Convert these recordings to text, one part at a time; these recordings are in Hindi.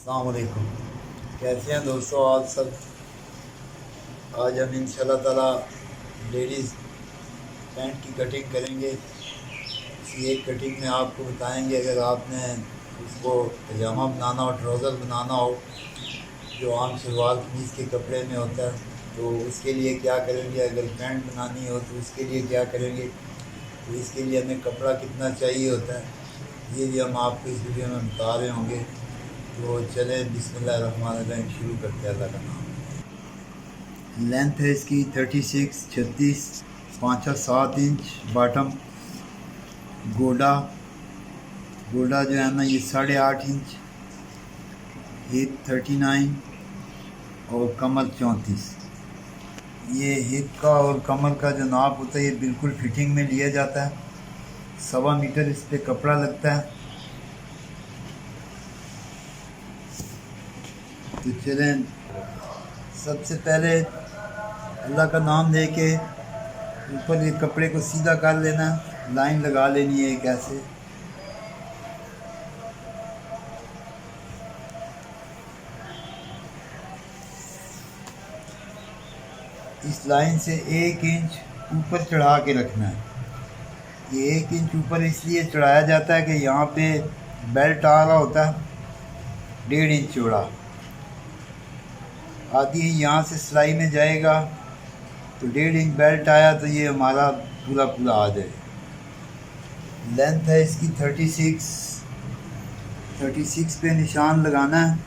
अस्सलाम वालेकुम। कैसे हैं दोस्तों आप सब। आज हम इंशाल्लाह ताला लेडीज़ पैंट की कटिंग करेंगे। इसी एक कटिंग में आपको बताएंगे, अगर आपने उसको पजामा बनाना हो, ट्राउज़र बनाना हो जो आम शलवार कमीज़ के कपड़े में होता है, तो उसके लिए क्या करेंगे। अगर पैंट बनानी हो तो उसके लिए क्या करेंगे, तो इसके लिए हमें कपड़ा कितना चाहिए होता है, ये भी हम आपको इस वीडियो में बता रहे होंगे। तो चलें बिस्मिल्लाहिर्रहमानिर्रहीम शुरू करते हैं अल्लाह का नाम। लेंथ है इसकी 36 36 5 और 7 इंच। बॉटम गोडा गोडा जो है ना ये 8.5 इंच। हिप 39 और कमर 34। ये हिप का और कमर का जो नाप होता है ये बिल्कुल फिटिंग में लिया जाता है। 1.25 मीटर इस पर कपड़ा लगता है। तो चलें, सबसे पहले अल्लाह का नाम लेके ऊपर ये कपड़े को सीधा कर लेना, लाइन लगा लेनी है एक ऐसे। इस लाइन से 1 इंच ऊपर चढ़ा के रखना है। ये 1 इंच ऊपर इसलिए चढ़ाया जाता है कि यहाँ पे बेल्ट आ रहा होता है 1.5 इंच चौड़ा। आधी यहाँ से सिलाई में जाएगा तो 1.5 इंच बेल्ट आया तो ये हमारा पूरा पूरा आ जाए। लेंथ है इसकी 36 पे निशान लगाना है।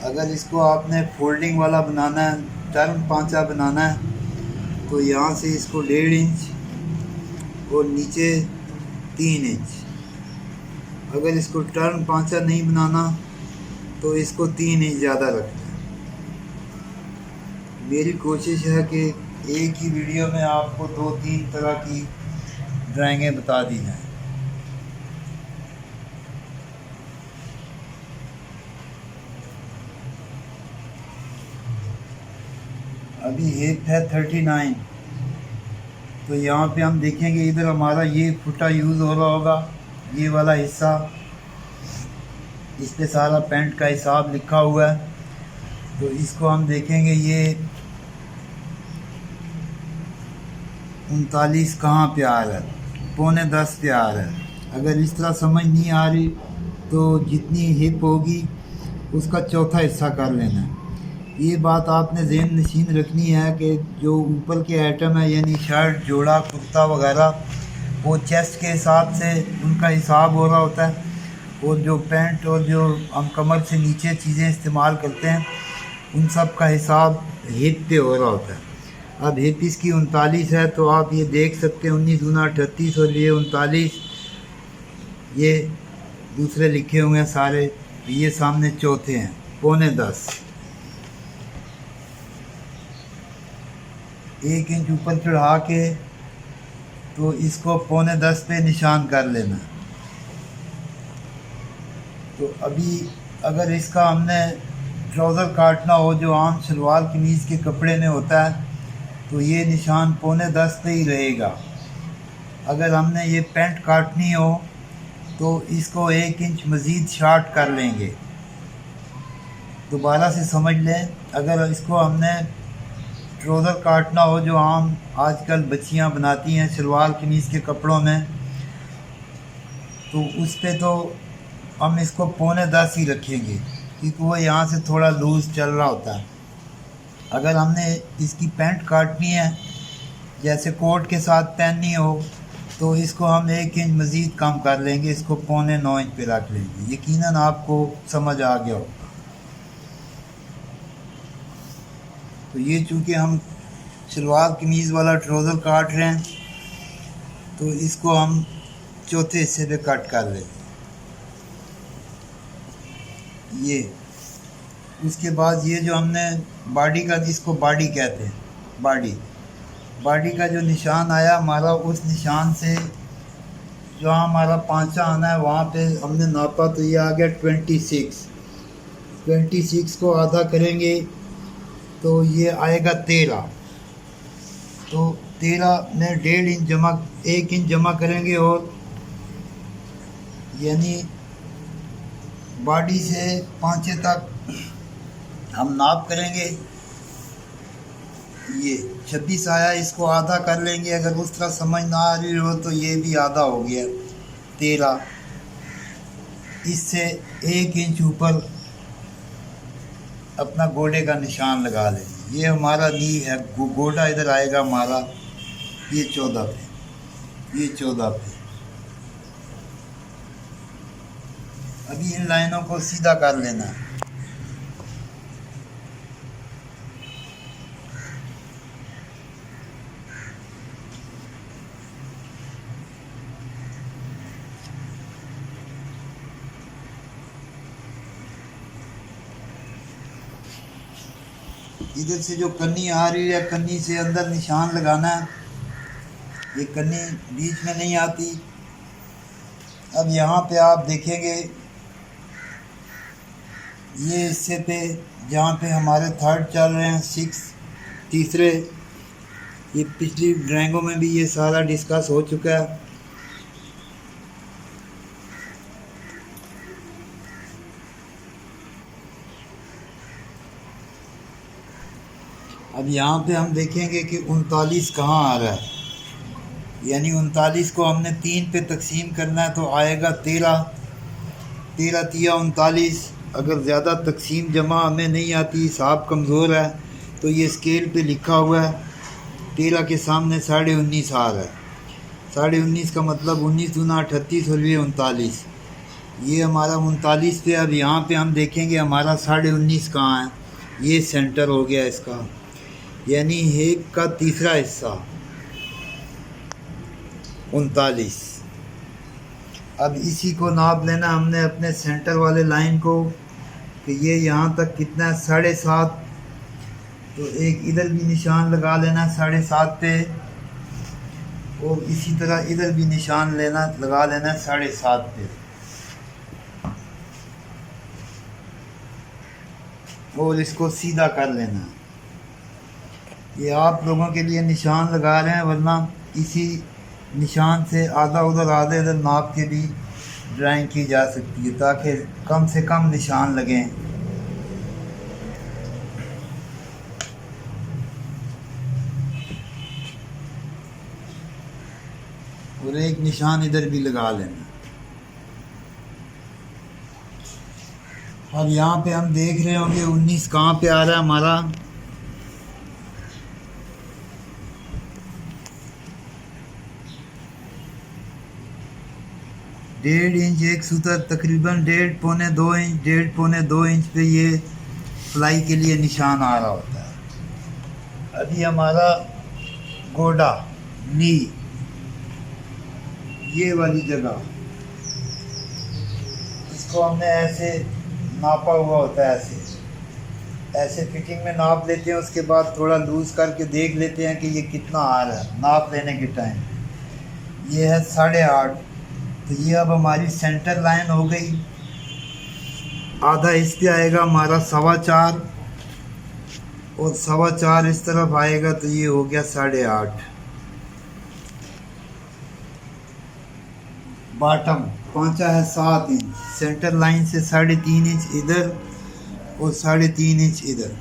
अगर इसको आपने फोल्डिंग वाला बनाना है, टर्न पांचा बनाना है, तो यहाँ से इसको 1.5 इंच और नीचे 3 इंच। अगर इसको टर्न पांचा नहीं बनाना तो इसको 3 इंच ज़्यादा रखना है। मेरी कोशिश है कि एक ही वीडियो में आपको 2-3 तरह की ड्राइंगें बता दी जाएँ। अभी हिप है 39, तो यहाँ पे हम देखेंगे इधर हमारा ये फुटा यूज़ हो रहा होगा, ये वाला हिस्सा। इस पे सारा पैंट का हिसाब लिखा हुआ है। तो इसको हम देखेंगे ये 39 कहाँ पे आ रहा है, 9:45 पे आ रहा है। अगर इस तरह समझ नहीं आ रही तो जितनी हिप होगी उसका चौथा हिस्सा कर लेना है। ये बात आपने ज़हन नशीन रखनी है कि जो ऊपर के आइटम है यानी शर्ट, जोड़ा, कुर्ता वगैरह, वो चेस्ट के हिसाब से उनका हिसाब हो रहा होता है, और जो पैंट और जो हम कमर से नीचे चीज़ें इस्तेमाल करते हैं उन सब का हिसाब हिप पे हो रहा होता है। अब हिप इसकी 39 है, तो आप ये देख सकते हैं 19 दूना 38 और ये 39, ये दूसरे लिखे हुए हैं सारे, ये सामने चौथे हैं 9:45। 1 इंच ऊपर चढ़ा के तो इसको 9:45 पे निशान कर लेना। तो अभी अगर इसका हमने ट्राउज़र काटना हो जो आम शलवार कमीज़ के कपड़े में होता है, तो ये निशान 9:45 पे ही रहेगा। अगर हमने ये पैंट काटनी हो तो इसको 1 इंच मज़ीद शार्ट कर लेंगे। दोबारा से समझ लें, अगर इसको हमने ट्राउज़र काटना हो जो आम आजकल बच्चियां बनाती हैं शलवार कमीज़ के कपड़ों में, तो उस पे तो हम इसको 9:45 ही रखेंगे, क्योंकि वो यहाँ से थोड़ा लूज़ चल रहा होता है। अगर हमने इसकी पैंट काटनी है जैसे कोट के साथ पहननी हो, तो इसको हम 1 इंच मज़ीद कम कर लेंगे, इसको 9.25 इंच पे रख लेंगे। यकीनन आपको समझ आ गया होगा। तो ये चूँकि हम शलवार कमीज़ वाला ट्राउज़र काट रहे हैं, तो इसको हम चौथे हिस्से पे कट कर लेते हैं। ये उसके बाद ये जो हमने बॉडी का, इसको बॉडी कहते हैं, बॉडी का जो निशान आया हमारा, उस निशान से जहाँ हमारा पांचा आना है वहाँ पे हमने नापा, तो ये आ गया 26 को आधा करेंगे तो ये आएगा 13। तो 13 में 1 इंच जमा करेंगे, और यानी बॉडी से पांचे तक हम नाप करेंगे। ये 26 आया, इसको आधा कर लेंगे। अगर उस तरह समझ ना आ रही हो तो ये भी आधा हो गया 13। इससे 1 इंच ऊपर अपना गोडे का निशान लगा लेंगे। ये हमारा नी है, गोडा इधर आएगा हमारा, ये 14 पे, ये 14 पे। अभी इन लाइनों को सीधा कर लेना है। इधर से जो कन्नी आ रही है, कन्नी से अंदर निशान लगाना है। ये कन्नी बीच में नहीं आती। अब यहाँ पे आप देखेंगे, ये हिस्से पे जहाँ पे हमारे थर्ड चल रहे हैं, 6 तीसरे, ये पिछली ड्राइंगों में भी ये सारा डिस्कस हो चुका है। अब यहाँ पे हम देखेंगे कि 39 कहाँ आ रहा है, यानी 39 को हमने 3 पे तकसीम करना है तो आएगा 13। 13 तिया 39। अगर ज़्यादा तकसीम जमा हमें नहीं आती, हिसाब कमज़ोर है, तो ये स्केल पे लिखा हुआ है 13 के सामने 19.5 आ रहा है। 19.5 का मतलब 19 दूना 38 और ये 39। ये हमारा 39 पे। अब यहाँ पे हम देखेंगे हमारा 19.5 कहाँ है। ये सेंटर हो गया इसका, यानी हेक का तीसरा हिस्सा 39। अब इसी को नाप लेना हमने अपने सेंटर वाले लाइन को कि ये यहाँ तक कितना है, 7.5। तो एक इधर भी निशान लगा लेना 7.5 पे, और इसी तरह इधर भी निशान लगा लेना 7.5 पे, और इसको सीधा कर लेना। ये आप लोगों के लिए निशान लगा रहे हैं, वरना इसी निशान से आधा उधर आधे इधर नाप के भी ड्राइंग की जा सकती है, ताकि कम से कम निशान लगें। और एक निशान इधर भी लगा लेना। अब यहाँ पे हम देख रहे होंगे 19 कहाँ पे आ रहा है हमारा। डेढ़ इंच एक सूत्र, तकरीबन 1.5 पौने 2 इंच, 1.5 पौने 2 इंच पे ये फ्लाई के लिए निशान आ रहा होता है। अभी हमारा गोडा, नी, ये वाली जगह, इसको हमने ऐसे नापा हुआ होता है, ऐसे फिटिंग में नाप लेते हैं। उसके बाद थोड़ा लूज़ करके देख लेते हैं कि ये कितना आ रहा है नाप लेने के टाइम। ये है 8.5। तो ये अब हमारी सेंटर लाइन हो गई। आधा इस पे आएगा हमारा 4.25, और 4.25 इस तरफ आएगा, तो ये हो गया 8.5। बॉटम पहुंचा है 7 इंच, सेंटर लाइन से 3.5 इंच इधर और 3.5 इंच इधर।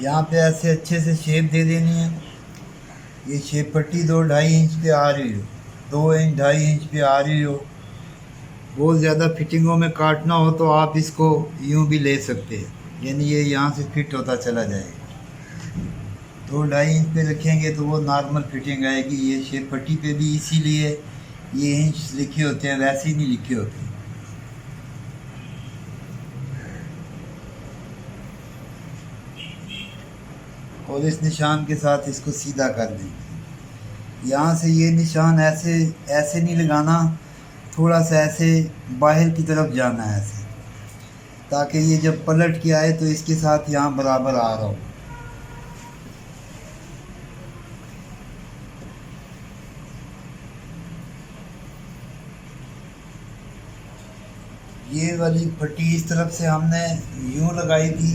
यहाँ पे ऐसे अच्छे से शेप दे देनी है। ये शेप पट्टी 2-2.5 इंच पे आ रही हो, 2 इंच 2.5 इंच पे आ रही हो। बहुत ज़्यादा फिटिंगों में काटना हो तो आप इसको यूं भी ले सकते हैं, यानी ये यहाँ से फिट होता चला जाएगा। 2-2.5 इंच पे रखेंगे तो वो नॉर्मल फिटिंग आएगी। ये शेप पट्टी पे भी इसीलिए ये इंच लिखे होते हैं, वैसे ही नहीं लिखे होते। और इस निशान के साथ इसको सीधा कर देंगे। यहाँ से ये निशान ऐसे नहीं लगाना, थोड़ा सा ऐसे बाहर की तरफ जाना है ऐसे, ताकि ये जब पलट के आए तो इसके साथ यहाँ बराबर आ रहा हो। ये वाली पट्टी इस तरफ से हमने यूँ लगाई थी,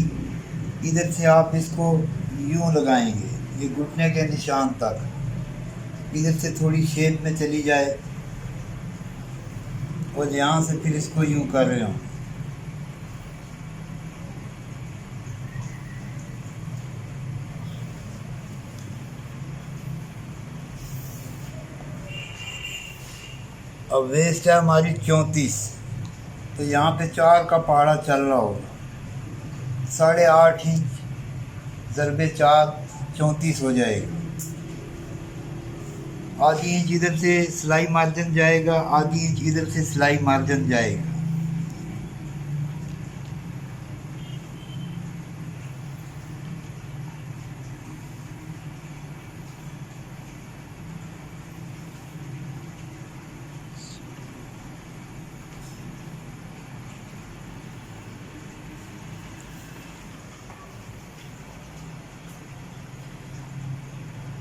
इधर से आप इसको यूँ लगाएंगे ये घुटने के निशान तक, इधर से थोड़ी शेप में चली जाए और यहाँ से फिर इसको यूँ कर रहे हो। अब वेस्ट है हमारी 34, तो यहाँ पे 4 का पहाड़ा चल रहा होगा, 8.5 इंच ज़रबे 4 34 हो जाएगा। आधी इंच इधर से सिलाई मार्जिन जाएगा, आधी इंच इधर से सिलाई मार्जिन जाएगा।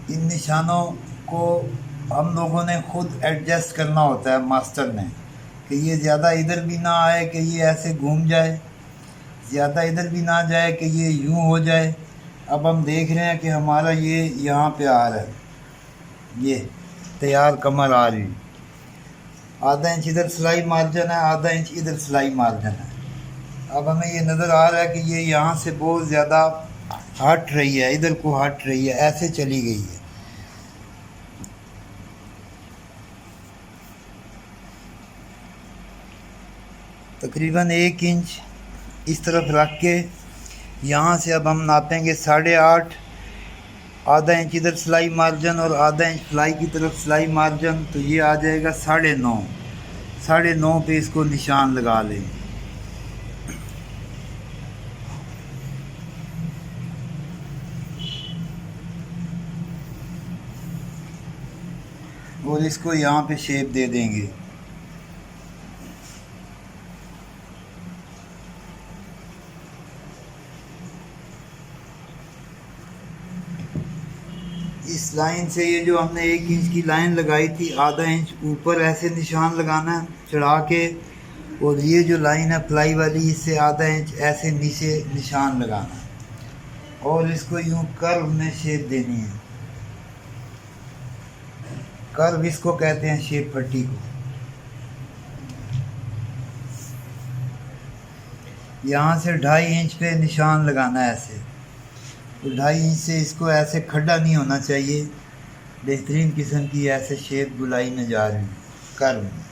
इन निशानों को हम लोगों ने खुद एडजस्ट करना होता है मास्टर ने, कि ये ज़्यादा इधर भी ना आए कि ये ऐसे घूम जाए, ज़्यादा इधर भी ना जाए कि ये यूं हो जाए। अब हम देख रहे हैं कि हमारा ये यहाँ पे आ रहा है, ये तैयार कमर आ रही, आधा इंच इधर सिलाई मार्जिन है, आधा इंच इधर सिलाई मार्जिन है। अब हमें ये नज़र आ रहा है कि ये यहाँ से बहुत ज़्यादा हट रही है, इधर को हट रही है, ऐसे चली गई है। तकरीबन 1 इंच इस तरफ रख के यहाँ से अब हम नापेंगे 8.5, आधा इंच इधर सिलाई मार्जिन और आधा इंच सिलाई की तरफ सिलाई मार्जिन, तो ये आ जाएगा 9.5। 9.5 पे इसको निशान लगा लें। और इसको यहाँ पे शेप दे देंगे। इस लाइन से ये जो हमने 1 इंच की लाइन लगाई थी, आधा इंच ऊपर ऐसे निशान लगाना है चढ़ा के, और ये जो लाइन है प्लाई वाली, इससे आधा इंच ऐसे नीचे निशान लगाना है और इसको यूँ कर्व में शेप देनी है। कर्व इसको कहते हैं, शेप पट्टी को। यहाँ से 2.5 इंच पे निशान लगाना है ऐसे, तो 2.5 इंच से इसको ऐसे खड्डा नहीं होना चाहिए, बेहतरीन किस्म की ऐसे शेप गुलाई में जा रही है कर्व में।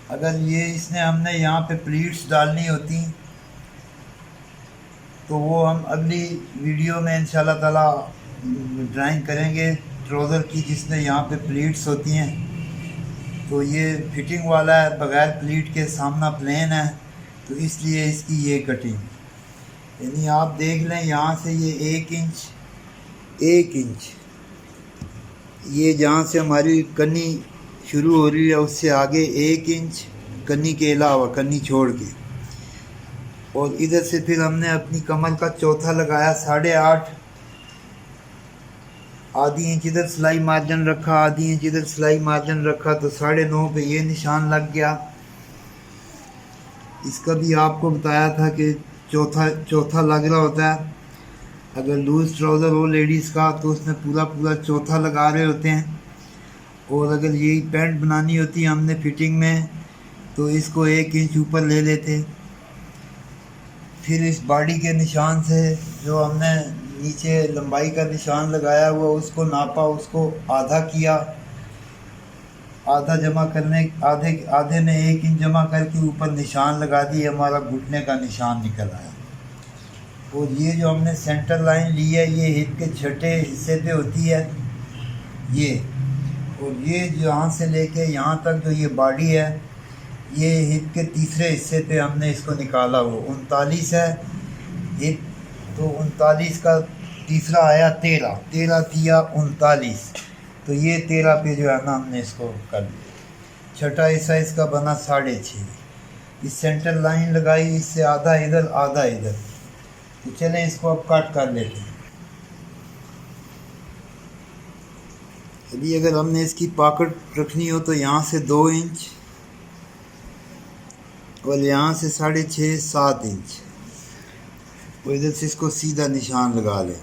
अगर ये इसने हमने यहाँ पे प्लीट्स डालनी होती तो वो हम अगली वीडियो में इंशाल्लाह ताला ड्राइंग करेंगे ट्राउज़र की, जिसमें यहाँ पे प्लीट्स होती हैं। तो ये फिटिंग वाला है, बगैर प्लीट के सामना प्लेन है, तो इसलिए इसकी ये कटिंग, यानी आप देख लें यहाँ से ये 1 इंच ये जहाँ से हमारी कन्नी शुरू हो रही है उससे आगे 1 इंच कन्नी के अलावा, कन्नी छोड़ के, और इधर से फिर हमने अपनी कमर का चौथा लगाया 8.5, आधी इंच इधर सिलाई मार्जिन रखा, आधी इंच इधर सिलाई मार्जिन रखा, तो 9.5 पे ये निशान लग गया। इसका भी आपको बताया था कि चौथा लग रहा होता है। अगर लूज़ ट्राउज़र हो लेडीज़ का तो उसमें पूरा चौथा लगा रहे होते हैं, और अगर यही पैंट बनानी होती है हमने फिटिंग में तो इसको 1 इंच ऊपर ले लेते। फिर इस बॉडी के निशान से जो हमने नीचे लंबाई का निशान लगाया हुआ उसको नापा, उसको आधा किया, आधा जमा करने आधे में 1 इंच जमा करके ऊपर निशान लगा दी, हमारा घुटने का निशान निकल आया। और ये जो हमने सेंटर लाइन ली है ये हिप के छठे हिस्से पे होती है ये, और ये यहाँ से लेके यहाँ तक जो ये बॉडी है ये हिप के तीसरे हिस्से पे हमने इसको निकाला हुआ 39 है हिप, तो 39 का तीसरा आया 13 किया 39, तो ये 13 पे जो है ना हमने इसको कर दिया। छठा हिस्सा इसका बना 6.5, इस सेंटर लाइन लगाई, इससे आधा इधर आधा इधर। तो चलें इसको अब कट कर लेते हैं। अभी अगर हमने इसकी पॉकेट रखनी हो तो यहाँ से 2 इंच और यहाँ से 6.5-7 इंच और इधर से इसको सीधा निशान लगा लें।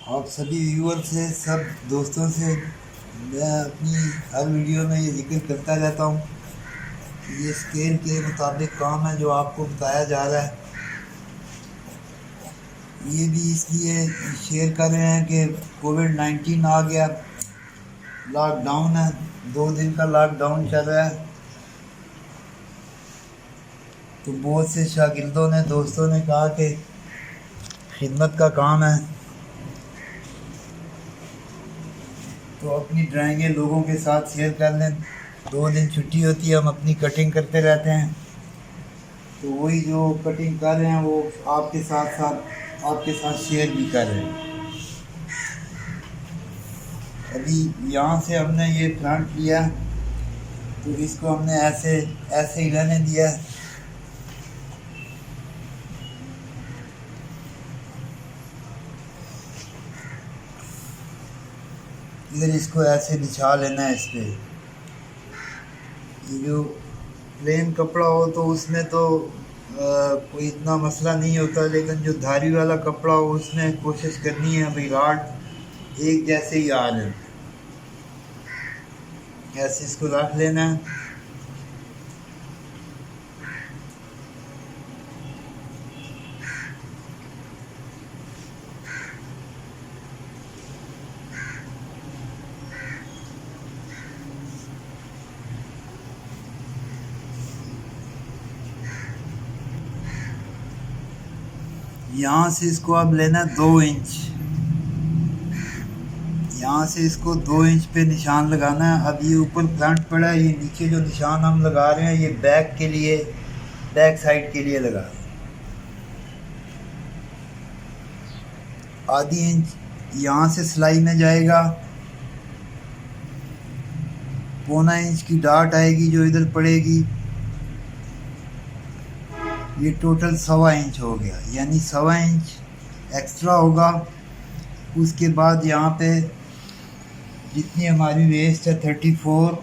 आप सभी व्यूअर से, सब दोस्तों से मैं अपनी हर वीडियो में ये जिक्र करता रहता हूँ कि ये स्केल के मुताबिक काम है जो आपको बताया जा रहा है। ये भी इसलिए शेयर कर रहे हैं कि कोविड-19 आ गया, लॉकडाउन है, 2 दिन का लॉकडाउन चल रहा है, तो बहुत से शागिर्दों ने, दोस्तों ने कहा कि खिदमत का काम है तो अपनी ड्राइंगें लोगों के साथ शेयर कर लें। 2 दिन छुट्टी होती है, हम अपनी कटिंग करते रहते हैं, तो वही जो कटिंग कर रहे हैं वो आपके साथ शेयर भी कर रहे हैं। अभी यहाँ से हमने ये फ्रंट लिया तो इसको हमने ऐसे ही रहने दिया। इधर इसको ऐसे बिछा लेना है इस पर। ये जो प्लेन कपड़ा हो तो उसमें तो कोई इतना मसला नहीं होता, लेकिन जो धारी वाला कपड़ा हो उसमें कोशिश करनी है भाई राड एक जैसे ही आ रहे। ऐसे इसको रख लेना है। यहाँ से इसको अब लेना 2 इंच, यहाँ से इसको 2 इंच पे निशान लगाना है। अब ये ऊपर फ्रंट पड़ा है, ये नीचे जो निशान हम लगा रहे हैं ये बैक के लिए, बैक साइड के लिए लगा रहे हैं। आधी इंच यहाँ से सिलाई में जाएगा, 1/4 इंच की डाट आएगी जो इधर पड़ेगी। ये टोटल 1.25 इंच हो गया, यानी 1.25 इंच एक्स्ट्रा होगा। उसके बाद यहाँ पे जितनी हमारी वेस्ट है 34,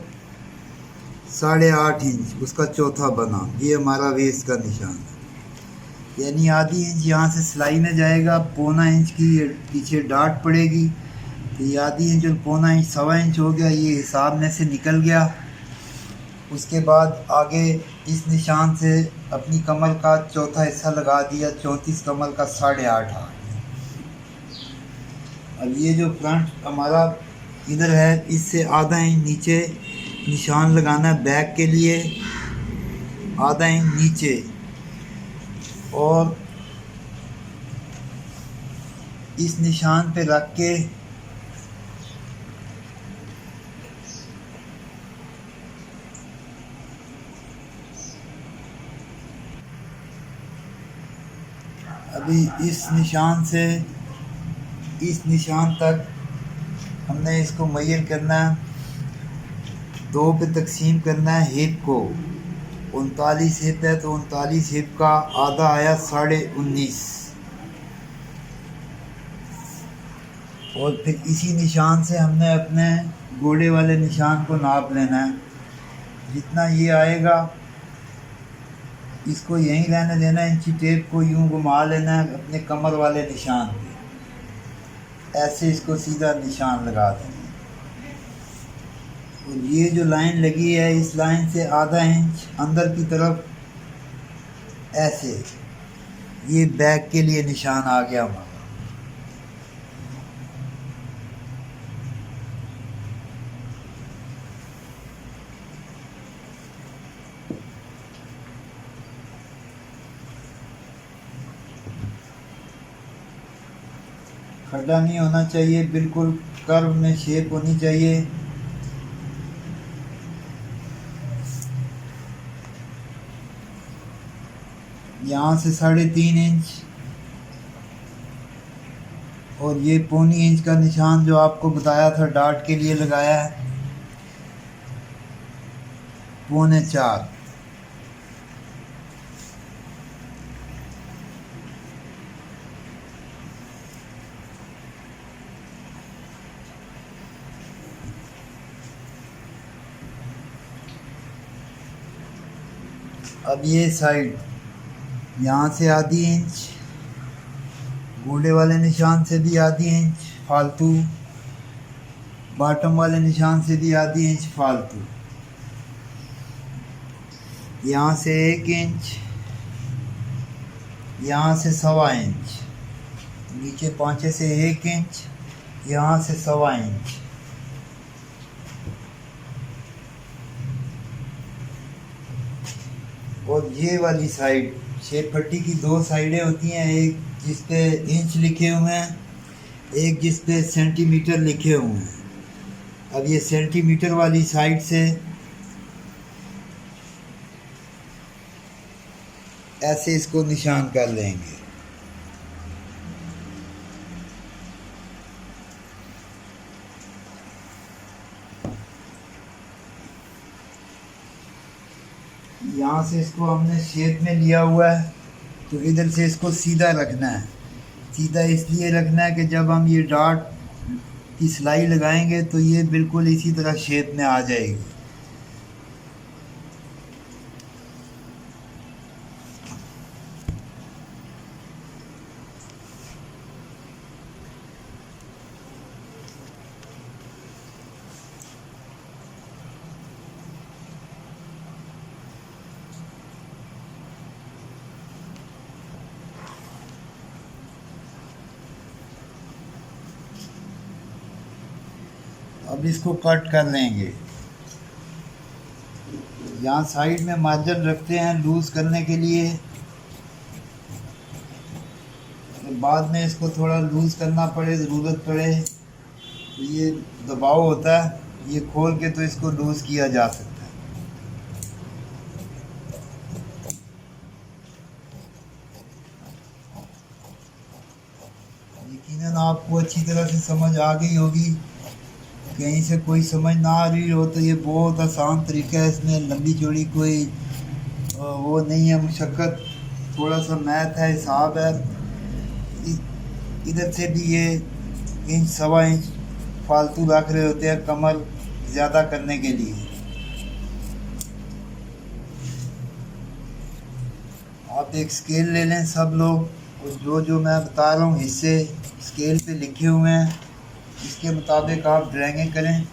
8.5 इंच उसका चौथा बना, ये हमारा वेस्ट का निशान है। यानी आधी इंच यहाँ से सिलाई में जाएगा, 1.25 इंच की पीछे डाट पड़ेगी, तो ये आधी इंच और 1.25 इंच 1.25 इंच हो गया, ये हिसाब में से निकल गया। उसके बाद आगे इस निशान से अपनी कमर का चौथा हिस्सा लगा दिया, 34 कमर का 8.5 आ गया। अब ये जो फ्रंट हमारा इधर है इससे आधा इंच नीचे निशान लगाना है बैक के लिए, आधा इंच नीचे, और इस निशान पे रख के अभी इस निशान से इस निशान तक हमने इसको मुय्यर करना है, 2 पे तकसीम करना है हिप को। 39 हिप है तो 39 हिप का आधा आया 19.5, और फिर इसी निशान से हमने अपने गोले वाले निशान को नाप लेना है। जितना ये आएगा इसको यहीं रहने देना, इंची टेप को यूं घुमा लेना है अपने कमर वाले निशान पे, ऐसे इसको सीधा निशान लगा देना। और ये जो लाइन लगी है इस लाइन से आधा इंच अंदर की तरफ, ऐसे ये बैक के लिए निशान आ गया हमारा। खड्डा नहीं होना चाहिए, बिल्कुल कर्व में शेप होनी चाहिए। यहाँ से 3.5 इंच और ये 1.25 इंच का निशान जो आपको बताया था डार्ट के लिए लगाया है 3.25। अब ये साइड यहाँ से 1/2 इंच, गोले वाले निशान से भी 1/2 इंच फालतू, बॉटम वाले निशान से भी 1/2 इंच फालतू, यहाँ से 1 इंच, यहाँ से 1.25 इंच, नीचे पांचे से 1 इंच, यहाँ से 1.25 इंच। और ये वाली साइड शेप पट्टी की 2 साइडें होती हैं, एक जिस पे इंच लिखे हुए हैं, एक जिस पे सेंटीमीटर लिखे हुए हैं। अब ये सेंटीमीटर वाली साइड से ऐसे इसको निशान कर लेंगे। यहाँ से इसको हमने शेप में लिया हुआ है, तो इधर से इसको सीधा रखना है। सीधा इसलिए रखना है कि जब हम ये डॉट की सिलाई लगाएंगे तो ये बिल्कुल इसी तरह शेप में आ जाएगी। अब इसको कट कर लेंगे। यहाँ साइड में मार्जिन रखते हैं लूज़ करने के लिए, बाद में इसको थोड़ा लूज़ करना पड़े, ज़रूरत पड़े तो ये दबाव होता है, ये खोल के तो इसको लूज़ किया जा सकता है। यकीनन आपको अच्छी तरह से समझ आ गई होगी। कहीं से कोई समझ ना आ रही हो तो ये बहुत आसान तरीका है, इसमें लंबी चौड़ी कोई वो नहीं है, मुशक्क़त, थोड़ा सा मैथ है, हिसाब है। इधर से भी ये 1 सवा इंच फालतू रख रहे होते हैं कमर ज़्यादा करने के लिए। आप एक स्केल ले लें सब लोग, और जो मैं बता रहा हूँ हिस्से स्केल पे लिखे हुए हैं, इसके मुताबिक आप ड्राइंगें करें।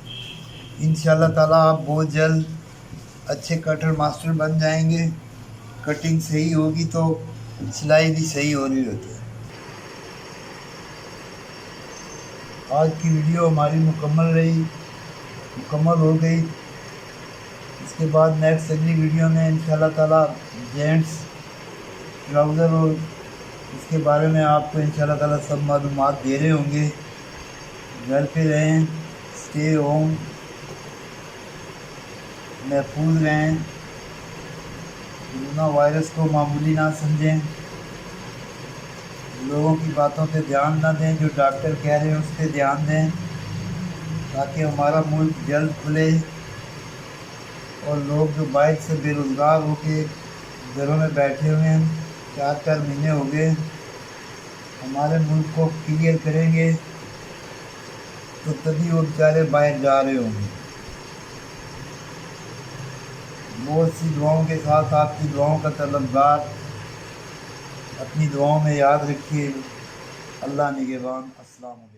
इंशाल्लाह ताला आप बहुत जल्द अच्छे कटर मास्टर बन जाएंगे। कटिंग सही होगी तो सिलाई भी सही हो रही होती है। आज की वीडियो हमारी मुकम्मल हो गई। इसके बाद नेक्स्ट अगली वीडियो में इंशाल्लाह ताला जेंट्स ट्राउज़र और इसके बारे में आपको इंशाल्लाह ताला सब मालूमात दे रहे होंगे। घर पे रहें, स्टे होम, महफूज रहें, कोरोना वायरस को मामूली ना समझें, लोगों की बातों पे ध्यान ना दें, जो डॉक्टर कह रहे हैं उस पर ध्यान दें, ताकि हमारा मुल्क जल्द खुले और लोग जो बाहर से बेरोज़गार होके घरों में बैठे हुए हैं, 4 महीने हो गए, हमारे मुल्क को क्लियर करेंगे तो तभी वो बेचारे बाहर जा रहे होंगे। बहुत सी दुआओं के साथ आपकी दुआओं का तलबगार, अपनी दुआओं में याद रखिए। अल्लाह निगहबान। अस्सलाम वालेकुम।